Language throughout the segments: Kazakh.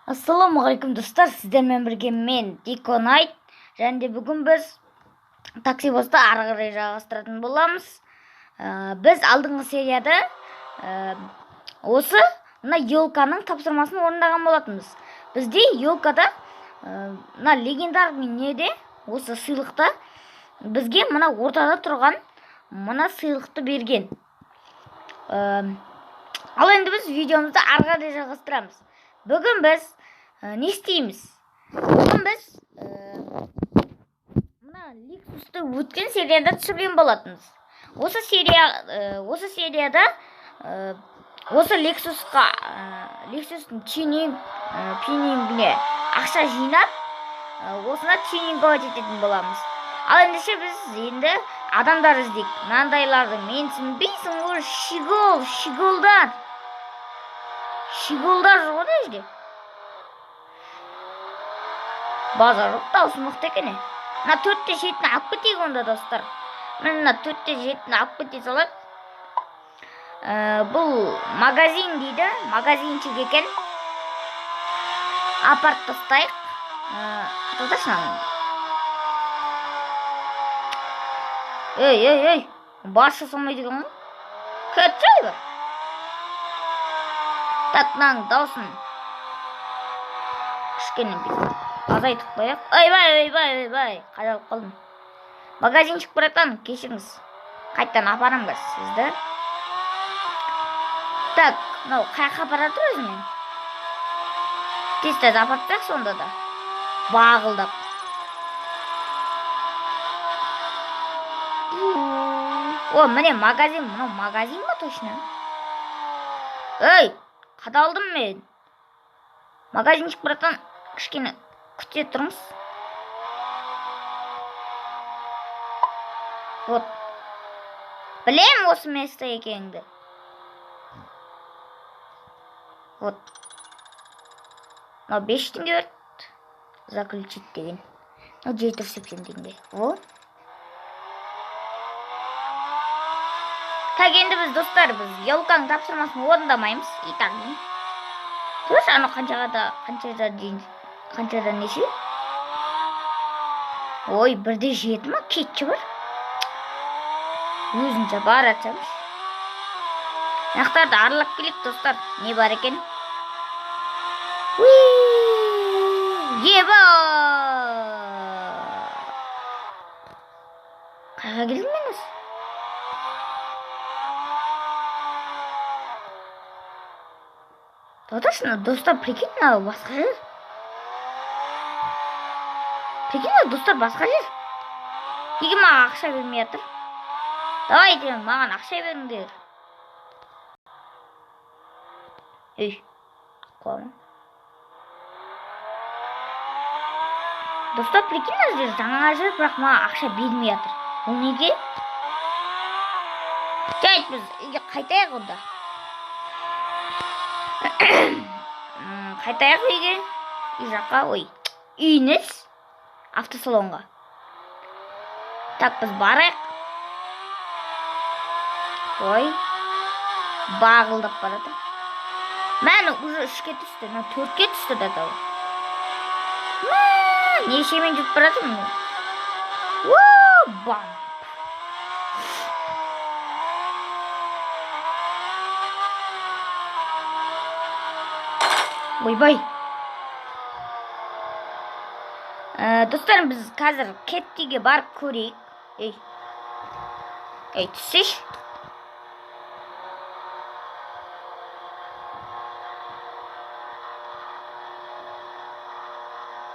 Ассалаумағалейкум достар, сіздермен бірге мен Диконайт, және де бүгін біз такси босты ары қарай жалғастыратын боламыз. Біз алдыңғы серияда осы мына елканың тапсырмасын орындаған болатынбыз. Бізде елкада мына легендарный неде осы сыйлықта бізге мына ортада тұрған мына сыйлықты берген. Ал енді біз видеомызды ары қарай жалғастырамыз. Бүгін біз не істейміз? Бүгін біз мына Lexus'ты өткен серияда түсірген болатынбыз. Осы серияда осы Lexus'тың тюнингіне ақша жинап, осына тюнингова жететін боламыз. Ал ендеше біз енді адамдар іздейік. Мынандайларды менсінбейсің ғой, шиголдар жоқ да жерде. Базар жоқ, даусы мықты екен. Мына 4-те жетіні алып кетейік онда достар. Мына 4-те жетіні алып кете салайық. Бұл магазин дейді, магазинчик екен. Апарып тастайық. Тоқташы. Ей, бас жасамайды екен ғой. Кетшай бар. Так, мынаның даусын кішкене азайтып қояйық. Ойбай, қадалып қалдым. Магазинчик братан, кешіріңіз. Қайттан апарамын сізді. Так, мынау қайқа апарады өзімен. Тез апартсақ сонда да. Бағылдап. О, міне магазин, мынау магазин ба точно? Ей, қадалдым мен. Магазинчик братан, кішкене күте тұрмыз. Вот. Білем осы место екеніңді. Вот. Мынау 5 теңге берді. Заключить деген. Мынау 780 теңге. Вот. Так, енді біз достар, біз елканың тапсырмасын орындамаймыз. Итак, көрші ана қаншада неше? Ой, бірде 7 ма? Кетші бар. Өзінше бар атсамыз. Нақтарды аралап келек достар. Не бар екен? Еба! Қайға келдім мен осы? Точно, достар, прикинь, басқа жер. Прикинь, достар, басқа жер. Неге маған ақша бермей жатыр? Давай, деймін, маған ақша беріңдер. Ей, қоямын. Достар, прикинь, жер жаңа жер, бірақ маған ақша бермей жатыр. Ол неге? Жайт, біз үйге қайтайық онда. Қайтайық үйге. Үй жаққа, үйініз автосалонға. Так, біз барайық. Бағылдап барады. Мәні уже 3-ке түсті, 4-ке түсті датау. Нешемен жүріп барады мұны? Бам! Ойбай. Достарым, біз қазір Кеттиге барып көрейік. Ей, түссеш.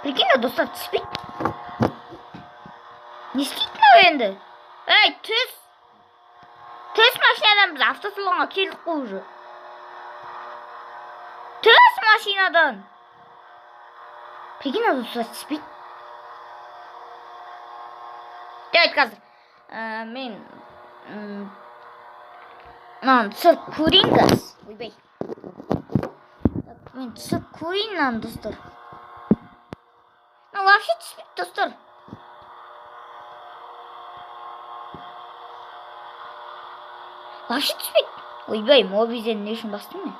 Прикинь, достар, түспейді. Не істейді мынау енді? Ей, түс машинадан біз автосалонға келдік қой уже. Түс машинадан. Прикинь, достар, түспейді. Дәйт қазір. Мен түсіріп көрейін қаз. Ойбай. Мен түсіріп көрейін достар. Вообще түспейді достар. Вообще түспейді. Ойбай, мобизен не үшін бастым мен?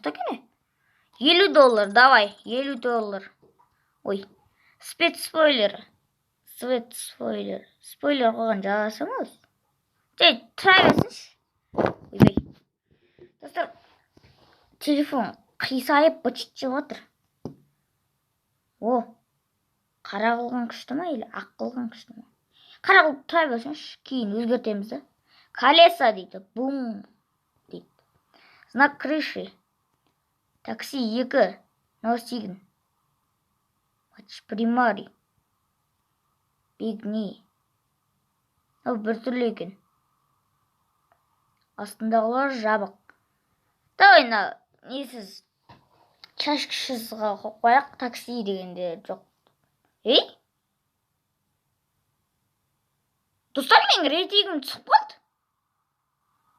Кене? $50, давай, $50. Ой, спецспойлер. Спойлер қойған жазасың өз. Тұра берсінші. Ойбай. Достар, телефон қисайып бычыт жеп отыр. О, қара қылған күшті ма, или ақ қылған күшті ма? Қара қылып тұра берсінші, кейін өзгертеміз да. Колеса дейді, бум дейді. Знак крыши. Такси 2, носигн. Матч примарий. Бегни. Бір түрлі екен. Астындағылар жабық. Давай, несіз чашкішізға қойық, такси дегенде жоқ. Ей? Достар, мен рейтингім түсіп қалды.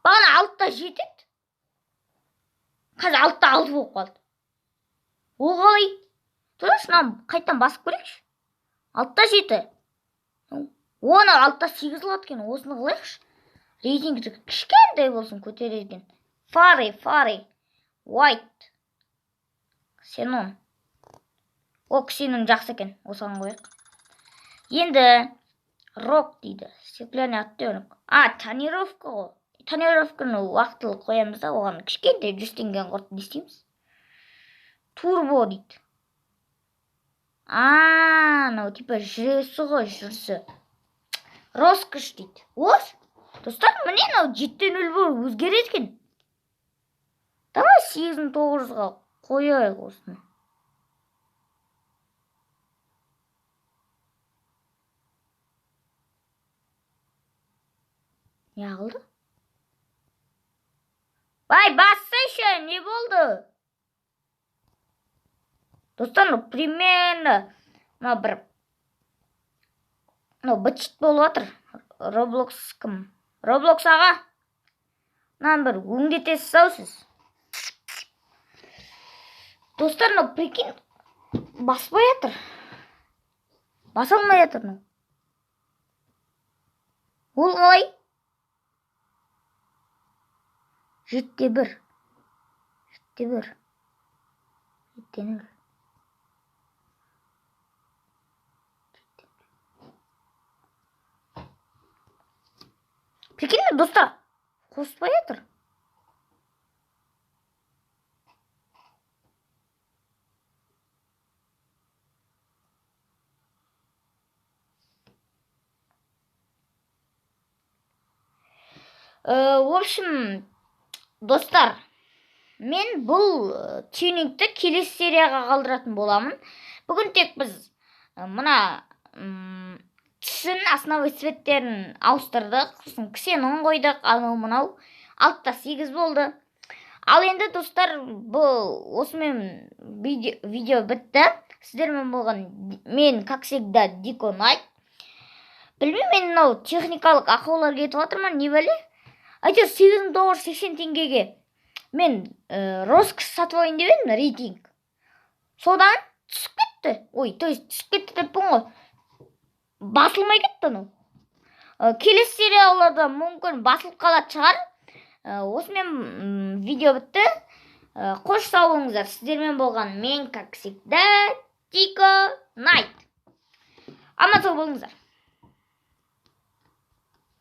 Бағана 6-та 7 еді. Қазір 6-та 6 болып қалды. Ол қалай? Тұрышынан қайтан басып көрейікші. 6-та 7. Оны 6-та 8 қылады екен. Осыны қылайықшы. Рейтингті кішкентай болсын көтерерген. Фари. White. Ксенон. О, ксенон жақсы екен. Осыған қояйық. Енді рок дейді. Стеклянный оттенок. Тонировка ғой. Тонировканы уақытылы қоямыз да, оған кішкентай 100 теңгені құртып не істейміз? Турбо дейді. Типа жүресі ғой, жүрісі. Роскош дейді. Ос, достар, міне 7-0 болып өзгереді екен. Давай 8-9-ға қояйық осыны. Не қылды? Бай, бассайшы, не болды? Достар, примерно бычыт болып отыр. Roblox кім? Roblox аға. Бір өңдетесіз ау сіз. Достар, прикинь, баспай атыр. Баса алмай атыр. Ол қалай? 7-1. 7-1. 7-0. Прикинь, достар, қоспай атыр. В общем, достар, мен бұл тюнингті келесі серияға қалдыратын боламын. Бүгін тек біз мына түсін основы цветтерін ауыстырдық. Ксенон қойдық, анау-мынау 6-та 8 болды. Ал енді достар, бұл осымен видео бітті. Сіздермен болған мен, как всегда, Дико Найт. Білмеймін, мен техникалық ақаулар кетіп отырмын, не бәле? Әйтеуір 8980 теңгеге мен роскош сатып алайын деп едім, рейтинг. Содан түсіп кетті. Ой, то есть түсіп кетті деп бұн ғой. Басылмай кетті. Келесі серияларда мүмкін басылып қалады шығар. Осымен видео бітті. Қош сау болыңыздар. Сіздермен болған мен, как всегда, Дико Найт. Аман сау болыңыздар.